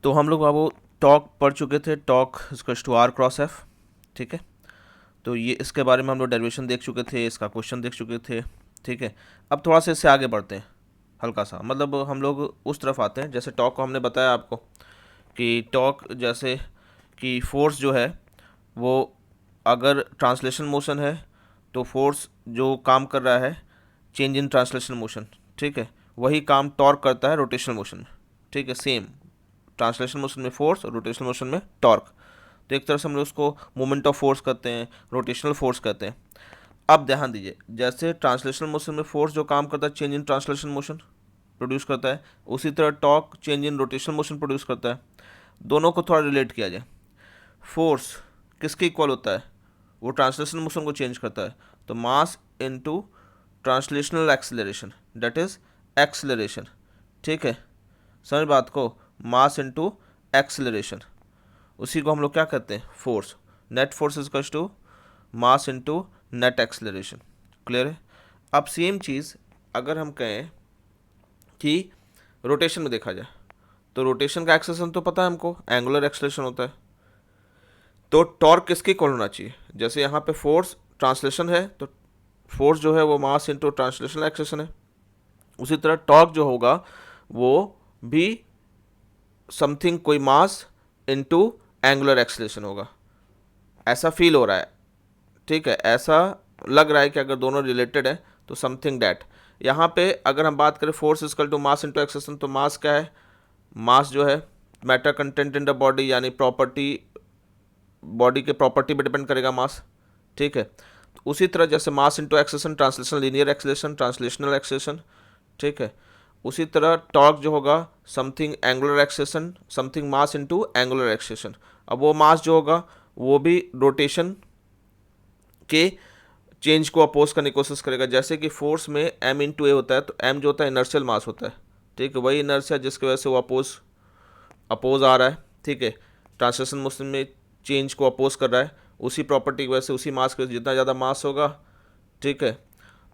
तो हम लोग वो टॉक पढ़ चुके थे, torque equals to R cross F, ठीक है। तो ये इसके बारे में हम लोग डेरिवेशन देख चुके थे, इसका क्वेश्चन देख चुके थे, ठीक है। अब थोड़ा सा इससे आगे बढ़ते हैं, हल्का सा, मतलब हम लोग उस तरफ आते हैं। जैसे टॉक को हमने बताया आपको कि टॉक जैसे कि फोर्स जो है वो अगर ट्रांसलेशन मोशन है तो फोर्स जो काम कर रहा है चेंज इन ट्रांसलेशन मोशन, ठीक है, वही काम टॉर्क करता है रोटेशनल मोशन में, ठीक है। सेम ट्रांसलेशन मोशन में फोर्स और रोटेशनल मोशन में टॉर्क। तो एक तरह से हम लोग उसको मोमेंट ऑफ फोर्स कहते हैं, रोटेशनल फोर्स कहते हैं। अब ध्यान दीजिए, जैसे ट्रांसलेशनल मोशन में फोर्स जो काम करता है change in translation motion produce करता है, उसी तरह torque change in rotational motion produce करता है। दोनों को थोड़ा रिलेट किया जाए, फोर्स किसके इक्वल होता है, वो ट्रांसलेशनल मोशन को चेंज करता है, तो मास into translational acceleration, that is acceleration, ठीक है। समझ बात को, मास इनटू एक्सेलरेशन, उसी को हम लोग क्या कहते हैं, force. Net force is equals to mass into net acceleration, clear है। अब सेम चीज़ अगर हम कहें कि रोटेशन में देखा जाए, तो रोटेशन का एक्सेलेरेशन तो पता है हमको, एंगुलर एक्सेलरेशन होता है। तो टॉर्क किसके इक्वल होना चाहिए, जैसे यहाँ पे फोर्स ट्रांसलेशन है तो फोर्स जो है वो मास इंटू ट्रांसलेशनल एक्सेलरेशन है, उसी तरह टॉर्क जो होगा वो भी समथिंग कोई मास इंटू एंगुलर एक्सेलरेशन होगा। ऐसा फील हो रहा है, ठीक है, ऐसा लग रहा है कि अगर दोनों रिलेटेड है तो समथिंग डैट। यहाँ पे अगर हम बात करें force equal to mass into acceleration, तो मास क्या है, मास जो है matter content in the body, यानी प्रॉपर्टी, बॉडी के प्रॉपर्टी पे डिपेंड करेगा मास, ठीक है। तो उसी तरह जैसे mass into acceleration, translation linear acceleration, translational acceleration, ठीक है। उसी तरह टॉर्क जो होगा something angular acceleration, something mass into angular acceleration. अब वो मास जो होगा वो भी रोटेशन के चेंज को अपोज करने की कोशिश करेगा। जैसे कि फोर्स में एम इंटू ए होता है, तो एम जो होता है इनर्शियल मास होता है, ठीक है, वही इनर्शिया जिसकी वजह से वो अपोज आ रहा है, ठीक है, ट्रांसलेशन मोशन में चेंज को अपोज कर रहा है। उसी प्रॉपर्टी की वजह से, उसी मास की वजह से जितना ज़्यादा मास होगा, ठीक है,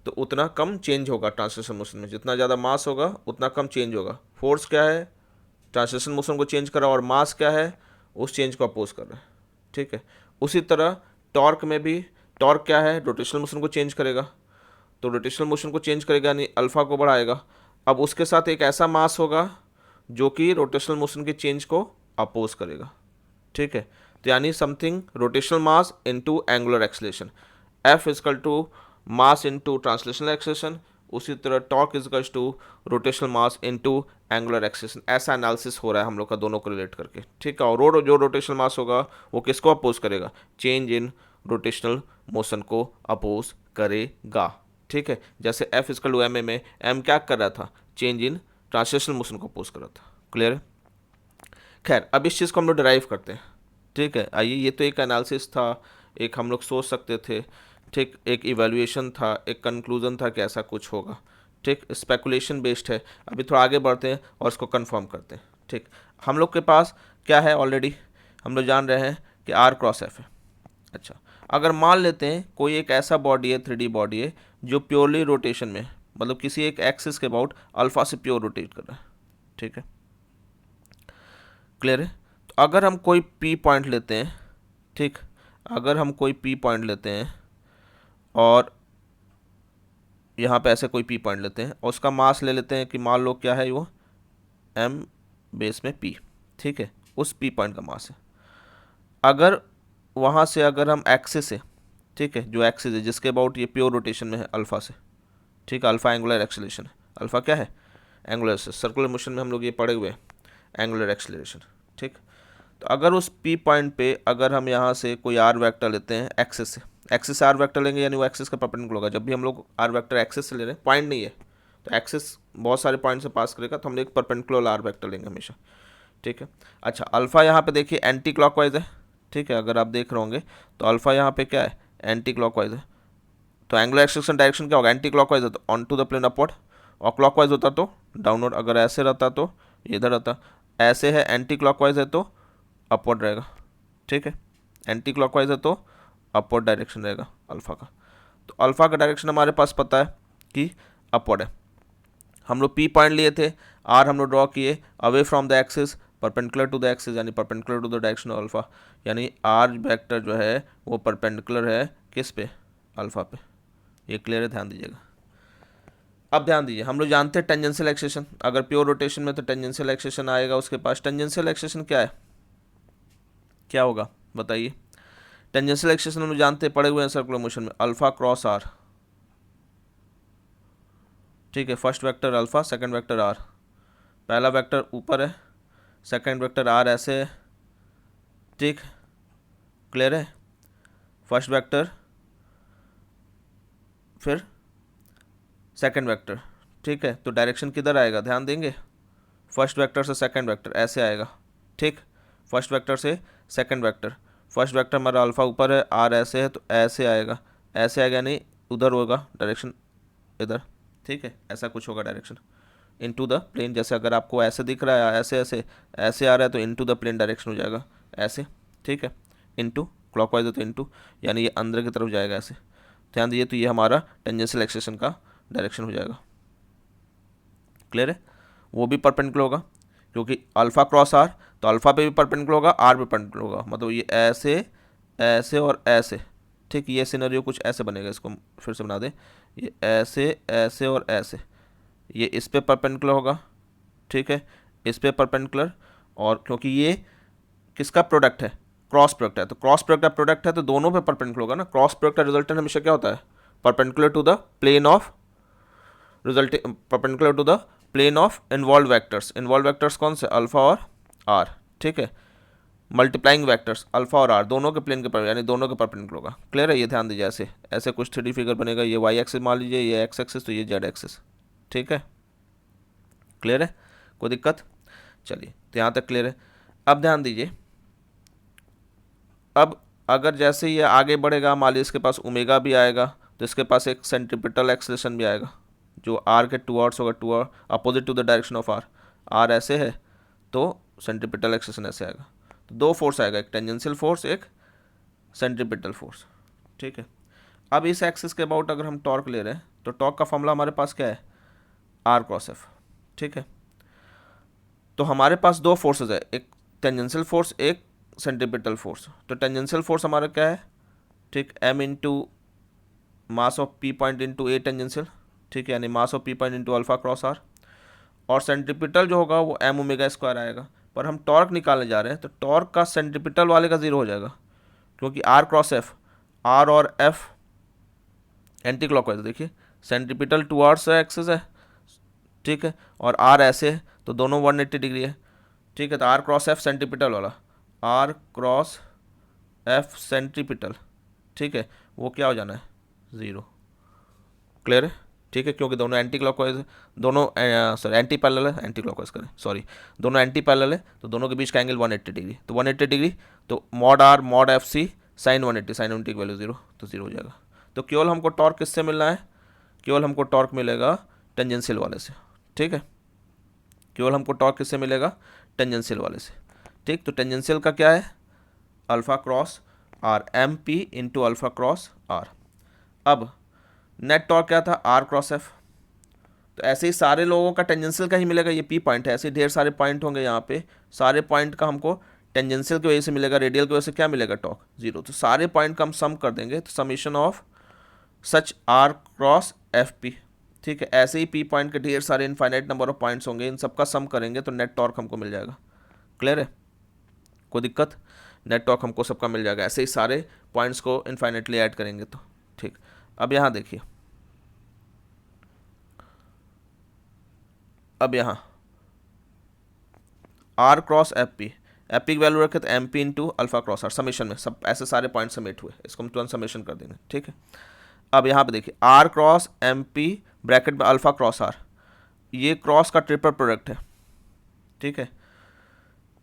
तो उतना कम चेंज होगा ट्रांसलेशन मोशन में। जितना ज़्यादा मास होगा उतना कम चेंज होगा। फोर्स क्या है, ट्रांसलेशन मोशन को चेंज कर रहा है, और मास क्या है, उस चेंज को अपोज कर रहा है, ठीक है। उसी तरह टॉर्क में भी, टॉर्क क्या है, रोटेशनल मोशन को चेंज करेगा, तो रोटेशनल मोशन को चेंज करेगा यानी अल्फा को बढ़ाएगा। अब उसके साथ एक ऐसा मास होगा जो कि रोटेशनल मोशन के चेंज को अपोज करेगा, ठीक है। तो यानी something rotational mass into angular acceleration, F is equal to mass into translational acceleration, उसी तरह torque is equal to rotational mass into angular acceleration. ऐसा एनालिसिस हो रहा है हम लोग का दोनों को रिलेट करके, ठीक है। और जो रोटेशनल मास होगा वो किसको अपोज करेगा, चेंज इन रोटेशनल मोशन को अपोज करेगा, ठीक है। जैसे F is equal to M A में एम क्या कर रहा था, चेंज इन ट्रांसलेशनल मोशन को अपोज कर रहा था, क्लियर है। खैर अब इस चीज़ को हम लोग डिराइव करते हैं, ठीक है। आइए, ये तो एक एनालिसिस था, एक हम लोग सोच सकते थे, ठीक, एक इवैल्यूएशन था, एक कंक्लूजन था कि ऐसा कुछ होगा, ठीक, स्पेकुलेशन बेस्ड है। अभी थोड़ा आगे बढ़ते हैं और इसको कंफर्म करते हैं, ठीक। हम लोग के पास क्या है, ऑलरेडी हम लोग जान रहे हैं कि आर क्रॉस एफ है। अच्छा, अगर मान लेते हैं कोई एक ऐसा बॉडी है, 3D बॉडी है, जो प्योरली रोटेशन में, मतलब किसी एक एक्सिस के अबाउट अल्फा से प्योर रोटेट कर रहा है, ठीक है, क्लियर है। तो अगर हम कोई पी पॉइंट लेते हैं, ठीक, अगर हम कोई पी पॉइंट लेते हैं और यहाँ पे ऐसे कोई पी पॉइंट लेते हैं और उसका मास ले लेते हैं कि मान लो क्या है वो एम बेस में पी, ठीक है, उस पी पॉइंट का मास है। अगर वहाँ से अगर हम एक्सिस से, ठीक है, जो एक्सिस है जिसके अबाउट ये प्योर रोटेशन में है अल्फ़ा से, ठीक है, अल्फ़ा एंगुलर एक्सेलरेशन है। अल्फ़ा क्या है, एंगुलर से, सर्कुलर मोशन में हम लोग ये पढ़े हुए हैं, एंगुलर एक्सेलरेशन, ठीक। तो अगर उस पी पॉइंट पे अगर हम यहाँ से कोई आर वेक्टर लेते हैं एक्सिस से, एक्सिस से आर वेक्टर लेंगे यानी वो एक्सिस का परपेंडिकुलर होगा। जब भी हम लोग आर वेक्टर एक्सिस से ले रहे हैं, पॉइंट नहीं है, तो एक्सिस बहुत सारे पॉइंट से पास करेगा, तो हम एक परपेंडिकुलर आर वेक्टर लेंगे हमेशा, ठीक है। अच्छा, अल्फ़ा यहाँ पे देखिए एंटी क्लॉकवाइज है, ठीक है, अगर आप देख रहे होंगे तो अल्फ़ा यहाँ पे क्या है, एंटी क्लॉकवाइज है। तो एंगुलर एक्सेलरेशन डायरेक्शन क्या होगा, एंटी क्लॉकवाइज है तो on to the plane upward, और क्लॉकवाइज होता तो डाउनवर्ड। अगर ऐसे रहता तो इधर रहता, ऐसे है एंटी क्लॉकवाइज है तो अपवर्ड रहेगा, ठीक है, एंटी क्लॉकवाइज है तो अपवर्ड डायरेक्शन रहेगा अल्फ़ा का। तो अल्फ़ा का डायरेक्शन हमारे पास पता है कि अपवर्ड है। हम लोग पी पॉइंट लिए थे, आर हम लोग ड्रॉ किए away from the axis, perpendicular to the axis यानी perpendicular to the direction of alpha, यानी आर वेक्टर जो है वो परपेंडिकुलर है किस पे, अल्फा पे। ये क्लियर है, ध्यान दीजिएगा। अब ध्यान दीजिए, हम लोग जानते हैं टेंजेंशियल एक्सेशन, अगर प्योर रोटेशन में तो टेंजेंशियल एक्सेशन आएगा उसके पास। टेंजेंशियल एक्सेशन क्या है, क्या होगा बताइए। टेंजेंशियल एक्सेशन हम लोग जानते हैं, पड़े हुए हैं सर्कुलर मोशन में, अल्फा क्रॉस आर, ठीक है। First vector alpha, second vector R, पहला वेक्टर ऊपर है, सेकंड वेक्टर आर ऐसे है, ठीक, क्लियर है। फर्स्ट वेक्टर फिर सेकंड वेक्टर, ठीक है। तो डायरेक्शन किधर आएगा, ध्यान देंगे, फर्स्ट वेक्टर से सेकंड वेक्टर ऐसे आएगा, ठीक। फर्स्ट वेक्टर से सेकंड वेक्टर, फर्स्ट वेक्टर हमारा अल्फा ऊपर है, आर ऐसे है, तो ऐसे आएगा, ऐसे आएगा, नहीं उधर होगा डायरेक्शन, इधर, ठीक है। ऐसा कुछ होगा डायरेक्शन इनटू द प्लेन, जैसे अगर आपको ऐसे दिख रहा है, ऐसे ऐसे ऐसे आ रहा है तो इनटू द प्लेन डायरेक्शन हो जाएगा ऐसे, ठीक है। इनटू क्लॉकवाइज है तो इनटू, यानी ये अंदर की तरफ जाएगा ऐसे, ध्यान दीजिए। तो ये हमारा टेंजेंशियल एक्सेशन का डायरेक्शन हो जाएगा, क्लियर है। वो भी परपेंडिकुलर होगा क्योंकि अल्फा क्रॉस आर, तो अल्फा पे भी परपेंडिकुलर होगा, आर भी परपेंडिकुलर होगा, मतलब ये ऐसे ऐसे और ऐसे, ठीक। ये सिनेरियो कुछ ऐसे बनेगा, इसको फिर से बना दें, ये ऐसे ऐसे और ऐसे, ये इस पे परपेंडिकुलर होगा, ठीक है, इस पे परपेंडिकुलर, और क्योंकि ये किसका प्रोडक्ट है, क्रॉस प्रोडक्ट है, तो क्रॉस प्रोडक्ट का प्रोडक्ट है तो दोनों पे परपेंडिकुलर होगा ना। क्रॉस प्रोडक्ट का रिजल्टेंट हमेशा क्या होता है, perpendicular to the plane of resulting, perpendicular to the plane of involve vectors. Involve vectors कौन से, अल्फा और आर, ठीक है। मल्टीप्लाइंग वेक्टर्स अल्फा और आर दोनों के प्लेन के पर, यानी दोनों के परपेंडिकुलर होगा, क्लियर है। ये ध्यान दीजिए, ऐसे ऐसे कुछ 3D फिगर बनेगा, ये वाई एक्सिस मान लीजिए, ये एक्स एक्सिस, तो ये जेड एक्सिस, ठीक है, क्लियर है, कोई दिक्कत। चलिए तो यहाँ तक क्लियर है। अब ध्यान दीजिए, अब अगर जैसे ये आगे बढ़ेगा, मान लीजिए इसके पास ओमेगा भी आएगा, तो इसके पास एक सेंट्रीपिटल एक्सेलेरेशन भी आएगा जो आर के टूवर्ड्स होगा, toward opposite to the direction of R. R ऐसे है तो सेंट्रीपिटल एक्सेलेरेशन ऐसे आएगा, तो दो फोर्स आएगा, एक टेंजेंशियल फोर्स, एक सेंट्रीपिटल फोर्स, ठीक है। अब इस एक्सिस के अबाउट अगर हम टॉर्क ले रहे हैं तो टॉर्क का फॉर्मूला हमारे पास क्या है, आर क्रॉस एफ, ठीक है। तो हमारे पास दो फोर्सेज है, एक टेंजेंशियल फोर्स, एक सेंट्रीपिटल फोर्स। तो टेंजेंशियल फोर्स हमारा क्या है, ठीक, M into mass of P point into A tangential, ठीक है, यानी mass of P point into alpha cross R. और सेंट्रीपिटल जो होगा वो एम ओमेगा स्क्वायर आएगा। पर हम टॉर्क निकालने जा रहे हैं तो टॉर्क का सेंट्रीपिटल वाले का जीरो हो जाएगा, क्योंकि आर क्रॉस एफ, आर और एफ एंटी क्लॉकवाइज, देखिए सेंट्रीपिटल टुवर्ड्स एक्सिस है, ठीक है, और आर ऐसे है तो दोनों 180 डिग्री है, ठीक है। तो आर क्रॉस एफ सेंट्रीपिटल वाला, आर क्रॉस एफ सेंट्रीपिटल, ठीक है, वो क्या हो जाना है, ज़ीरो, क्लियर है, ठीक है। क्योंकि दोनों एंटी क्लॉकवाइज, दोनों सॉरी एंटी पैरेलल है, एंटी क्लॉकवाइज करें, सॉरी, दोनों एंटी पैरेलल है तो दोनों के बीच का एंगल 180 डिग्री, तो 180 डिग्री, तो mod R mod F C sine 180, sine 180 की वैल्यू जीरो, तो जीरो हो जाएगा। तो केवल हमको टॉर्क किससे मिलना है, केवल हमको टॉर्क मिलेगा टेंजेंशियल वाले से, ठीक है, केवल हमको टॉर्क किससे मिलेगा, टेंजेंशियल वाले से, ठीक। तो टेंजेंशियल का क्या है, alpha cross R, M P into alpha cross R. अब नेट टॉर्क क्या था, आर क्रॉस एफ। तो ऐसे ही सारे लोगों का टेंजेंशियल का ही मिलेगा, ये पी पॉइंट है, ऐसे ढेर सारे पॉइंट होंगे यहाँ पे, सारे पॉइंट का हमको टेंजेंशियल की वजह से मिलेगा, रेडियल की वजह से क्या मिलेगा, टॉर्क जीरो। तो सारे पॉइंट का हम सम कर देंगे, तो summation of such R cross F P, ठीक है। ऐसे ही पी पॉइंट के ढेर सारे इनफाइनाइट नंबर ऑफ पॉइंट्स होंगे, इन सबका सम करेंगे तो नेट टॉर्क हमको मिल जाएगा, क्लियर है, कोई दिक्कत। नेट टॉर्क हमको सबका मिल जाएगा, ऐसे ही सारे पॉइंट्स को इनफाइनाइटली ऐड करेंगे तो, ठीक। अब यहाँ देखिए, अब यहाँ R cross F P, F P की वैल्यू रखे तो M P into alpha cross R, summation में सब ऐसे सारे पॉइंट समेट हुए, इसको हम तुरंत समीशन कर देंगे, ठीक है। अब यहाँ पे देखिए, R cross M P bracket में अल्फा क्रॉस आर, ये क्रॉस का ट्रिपल प्रोडक्ट है, ठीक है।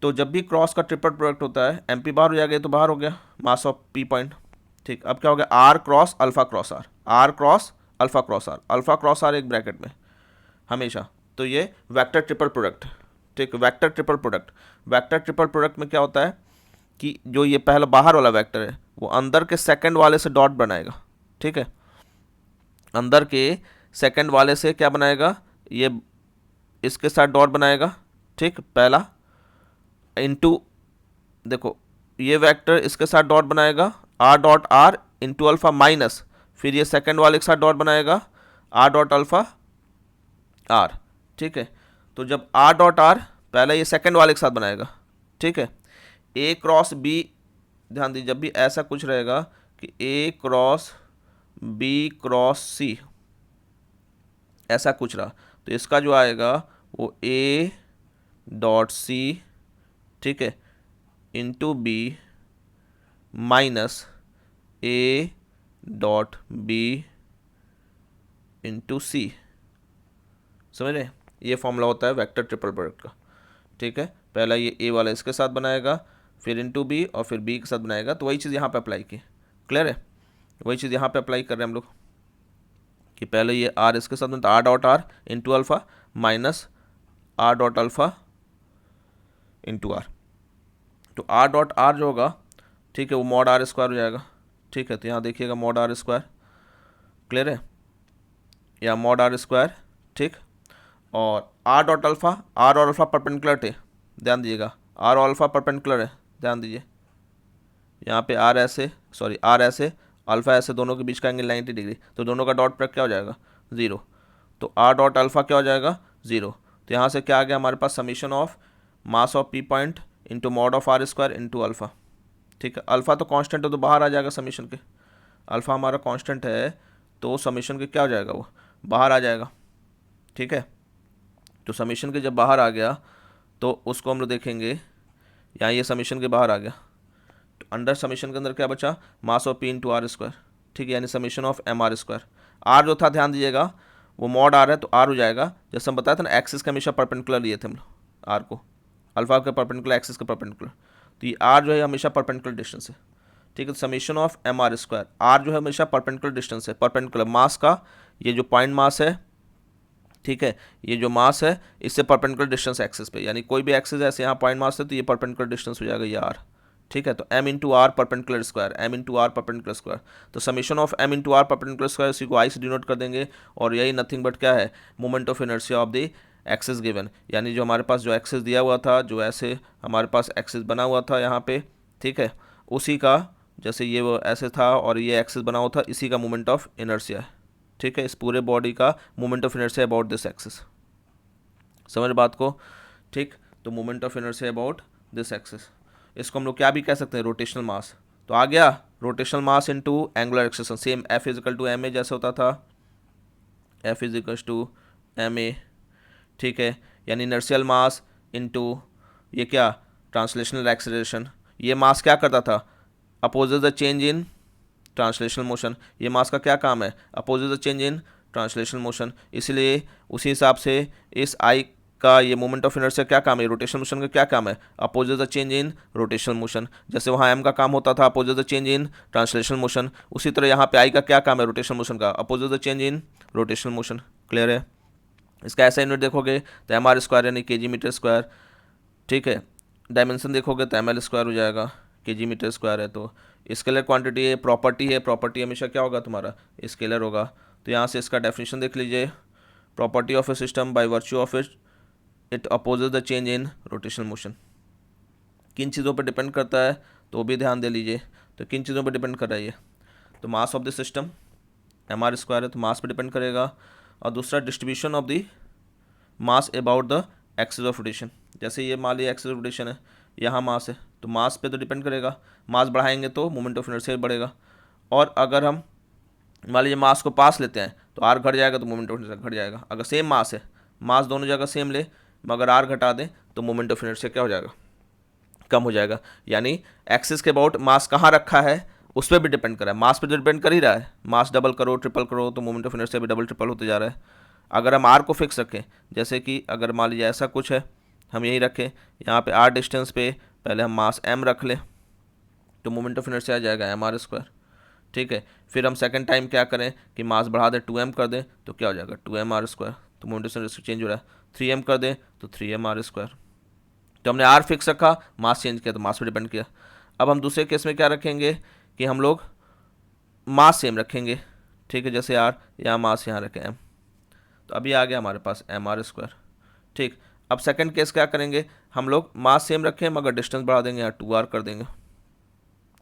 तो जब भी क्रॉस का ट्रिपल प्रोडक्ट होता है, एम पी बाहर हो जाएगा, तो बाहर हो गया मास ऑफ पी पॉइंट, ठीक। अब क्या हो गया, R cross alpha cross R, R cross alpha cross R, alpha cross R एक ब्रैकेट में हमेशा, तो ये वेक्टर ट्रिपल प्रोडक्ट, ठीक। Vector triple product, vector triple product में क्या होता है कि जो ये पहला बाहर वाला वेक्टर है वो अंदर के सेकंड वाले से डॉट बनाएगा, ठीक है, अंदर के सेकंड वाले से क्या बनाएगा, ये इसके साथ डॉट बनाएगा, ठीक, पहला, इंटू, देखो ये वेक्टर इसके साथ डॉट बनाएगा are dot R into alpha minus, फिर ये सेकंड वाले के साथ डॉट बनाएगा आर डॉट अल्फा आर, ठीक है। तो जब आर डॉट आर पहले ये सेकंड वाले के साथ बनाएगा, ठीक है। ए क्रॉस बी, ध्यान दीजिए जब भी ऐसा कुछ रहेगा कि ए क्रॉस बी क्रॉस सी ऐसा कुछ रहा, तो इसका जो आएगा वो ए डॉट सी, ठीक है, into B minus A dot B into C, समझ रहे? ये फॉर्मूला होता है वेक्टर ट्रिपल प्रोडक्ट का, ठीक है। पहला ये ए वाला इसके साथ बनाएगा, फिर इंटू बी और फिर बी के साथ बनाएगा, तो वही चीज़ यहाँ पे अप्लाई की, क्लियर है? वही चीज़ यहाँ पे अप्लाई कर रहे हैं हम लोग कि पहले ये आर इसके साथ बनता है R dot R into alpha minus R dot alpha into R. तो आर डॉट आर जो होगा, ठीक है, वो मॉड आर स्क्वायर हो जाएगा, ठीक है। तो यहाँ देखिएगा मॉड आर स्क्वायर, क्लियर है, या मॉड आर स्क्वायर, ठीक। और आर डॉट अल्फा, आर और अल्फा परपेंडिकुलर थे, ध्यान दीजिएगा, आर और अल्फा परपेंडिकुलर है, ध्यान दीजिए। यहाँ पे आर ऐसे, सॉरी आर ऐसे, अल्फा ऐसे, दोनों के बीच का एंगल 90 डिग्री, तो दोनों का डॉट प्रोडक्ट क्या हो जाएगा? 0। तो आर डॉट अल्फा क्या हो जाएगा? 0। तो यहाँ से क्या आ गया हमारे पास? Summation of mass of P point into mod of R square into alpha, ठीक है। अल्फा तो कांस्टेंट है तो बाहर आ जाएगा समीशन के, अल्फा हमारा कांस्टेंट है तो समीशन के क्या हो जाएगा? वो बाहर आ जाएगा, ठीक है। तो समीशन के जब बाहर आ गया तो उसको हम लोग देखेंगे, यहाँ ये समीशन के बाहर आ गया, तो अंडर समीशन के अंदर क्या बचा? Mass of P into R square, ठीक है, यानी summation of M R square. R जो था ध्यान दीजिएगा वो मॉड आर है तो आर हो जाएगा, जैसे हम बताया था ना एक्सिस के हमेशा परपेंडिकुलर लिए थे हम लोग आर को, अल्फा के परपेंडिकुलर एक्सिस के परपेंडिकुलर, तो ये आर जो है हमेशा परपेंडिकुलर डिस्टेंस है, ठीक है। Summation of M R square, R जो है हमेशा परपेंडिकुलर डिस्टेंस है, परपेंडिकुलर मास का, ये जो पॉइंट मास है, ठीक है, ये जो मास है इससे परपेंडिकुलर डिस्टेंस एक्सिस पे, यानी कोई भी एक्सिस ऐसे यहाँ पॉइंट मास है तो ये परपेंडिकुलर डिस्टेंस हो जाएगा ये आर, ठीक है। तो m into R perpendicular square, m into R perpendicular square, तो summation of m into R perpendicular square, इसी को i से डिनोट कर देंगे, और यही नथिंग बट क्या है? Moment of inertia of the axis given, यानी जो हमारे पास जो एक्सिस दिया हुआ था, जो ऐसे हमारे पास एक्सिस बना हुआ था यहाँ पे, ठीक है, उसी का, जैसे ये वो ऐसे था और ये एक्सिस बना हुआ था, इसी का मोमेंट ऑफ इनर्शिया है, ठीक है। इस पूरे बॉडी का moment of inertia about this axis, समझ बात को, ठीक। तो moment of inertia about this axis, इसको हम लोग क्या भी कह सकते हैं? Rotational mass. तो आ गया rotational mass into angular acceleration, same F is equal to M A जैसे होता था, F is equal to M A, ठीक है, यानी इनर्शियल मास इनटू ये क्या? Translational acceleration. ये मास क्या करता था? Opposes the change in translational motion. ये मास का क्या काम है? Opposes the change in translational motion. इसलिए उसी हिसाब से इस आई का ये मोमेंट ऑफ इनर्शिया क्या काम है? रोटेशनल मोशन का क्या काम है? Opposite the change in rotational motion. जैसे वहाँ एम का काम होता था opposite the change in translational motion, उसी तरह यहाँ पे आई का क्या काम है? रोटेशनल मोशन का, opposite the change in rotational motion, clear है? इसका ऐसा यूनिट देखोगे तो एम आर स्क्वायर यानी के जी मीटर स्क्वायर, ठीक है। डायमेंशन देखोगे तो एम एल स्क्वायर हो जाएगा, के जी मीटर स्क्वायर है तो स्केलर क्वांटिटी है, प्रॉपर्टी है, प्रॉपर्टी हमेशा क्या होगा तुम्हारा? स्केलर होगा। तो यहाँ से इसका डेफिनेशन देख लीजिए, property of A system by virtue of it opposes the change in rotational motion. किन चीज़ों पर डिपेंड करता है तो वो भी ध्यान दे लीजिए। तो किन चीज़ों पर डिपेंड कर रहा है ये? तो mass of the system M R square है तो मास पे डिपेंड करेगा, और दूसरा distribution of the mass about the axis of rotation. जैसे ये मान लिया एक्सिस ऑफ रोटेशन है, यहाँ मास है तो मास पे तो डिपेंड करेगा, मास बढ़ाएंगे तो मोमेंट ऑफ इनर्शिया बढ़ेगा, और अगर हम मान लीजिए मास को पास लेते हैं तो आर घट जाएगा तो मोमेंट ऑफ इनर्शिया घट जाएगा। अगर सेम मास है, मास दोनों जगह सेम ले, मगर आर घटा दें तो मोमेंट ऑफ इनर्शिया क्या हो जाएगा? कम हो जाएगा। यानी एक्सिस के अबाउट मास कहाँ रखा है उस पर भी डिपेंड कर रहा है, मास पे तो डिपेंड कर ही रहा है। मास डबल करो ट्रिपल करो तो मोमेंट ऑफ इनर्शिया भी डबल ट्रिपल होते जा रहा है। अगर हम आर को फिक्स रखें, जैसे कि अगर मान लीजिए ऐसा कुछ है, हम यही रखें, यहाँ पे आर डिस्टेंस पे पहले हम मास एम रख लें तो मोमेंट ऑफ इनर्शिया आ जाएगा एम आर स्क्वायर, ठीक है। फिर हम सेकंड टाइम क्या करें कि मास बढ़ा दें 2m कर दें तो क्या हो जाएगा? 2m R square. तो मोमेंट ऑफ इनर्शिया चेंज हो रहा है, 3m कर दें तो 3m आर स्क्वायर। तो हमने आर फिक्स रखा, मास चेंज किया तो मास पे डिपेंड किया। अब हम दूसरे केस में क्या रखेंगे कि हम लोग मास सेम रखेंगे, ठीक है, जैसे आर, यहाँ मास यहाँ रखें एम, तो अभी आ गया हमारे पास एम आर स्क्वायर, ठीक। अब सेकंड केस क्या करेंगे? हम लोग मास सेम रखें मगर डिस्टेंस बढ़ा देंगे, यहाँ 2r कर देंगे,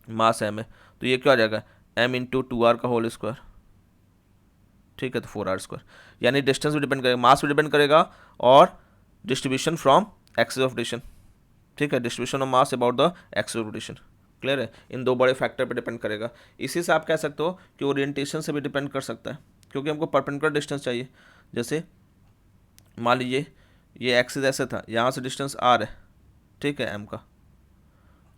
मास m है तो ये क्या आ जाएगा m इंटू 2r का होल स्क्वायर, ठीक है, तो 4r²। यानी डिस्टेंस भी डिपेंड करेगा, मास भी डिपेंड करेगा और distribution from axis of rotation, ठीक है, distribution of mass about the axis of rotation. Clear है, इन दो बड़े फैक्टर पे डिपेंड करेगा। इसी से आप कह सकते हो कि ओरिएंटेशन से भी डिपेंड कर सकता है, क्योंकि हमको परपेंडिकुलर डिस्टेंस चाहिए। जैसे मान लीजिए ये एक्सिस ऐसे था, यहाँ से डिस्टेंस r है, ठीक है, m का,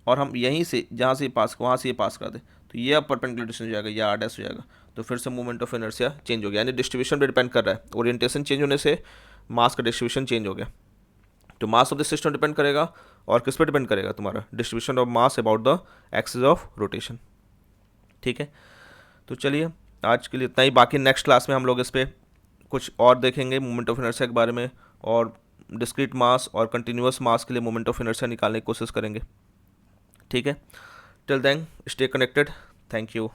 और हम यहीं से जहाँ से पास वहाँ से ये पास कर दें तो ये अब परपेंडिकुलर डिस्टेंस हो जाएगा, ये r डैश हो जाएगा, तो फिर से मूवमेंट ऑफ इनर्शिया चेंज हो गया, यानी डिस्ट्रीब्यूशन पे डिपेंड कर रहा है। ओरिएंटेशन चेंज होने से मास का डिस्ट्रीब्यूशन चेंज हो गया, तो mass of the system depend करेगा और किस पे डिपेंड करेगा, तुम्हारा distribution of mass about the axis of rotation. ठीक है, तो चलिए आज के लिए इतना ही, बाकी नेक्स्ट क्लास में हम लोग इस पर कुछ और देखेंगे मूवमेंट ऑफ इनर्शिया के बारे में, और डिस्क्रीट मास और कंटिन्यूअस मास के लिए मूवमेंट ऑफ इनर्शिया निकालने की कोशिश करेंगे। ठीक है, till then stay connected, thank you.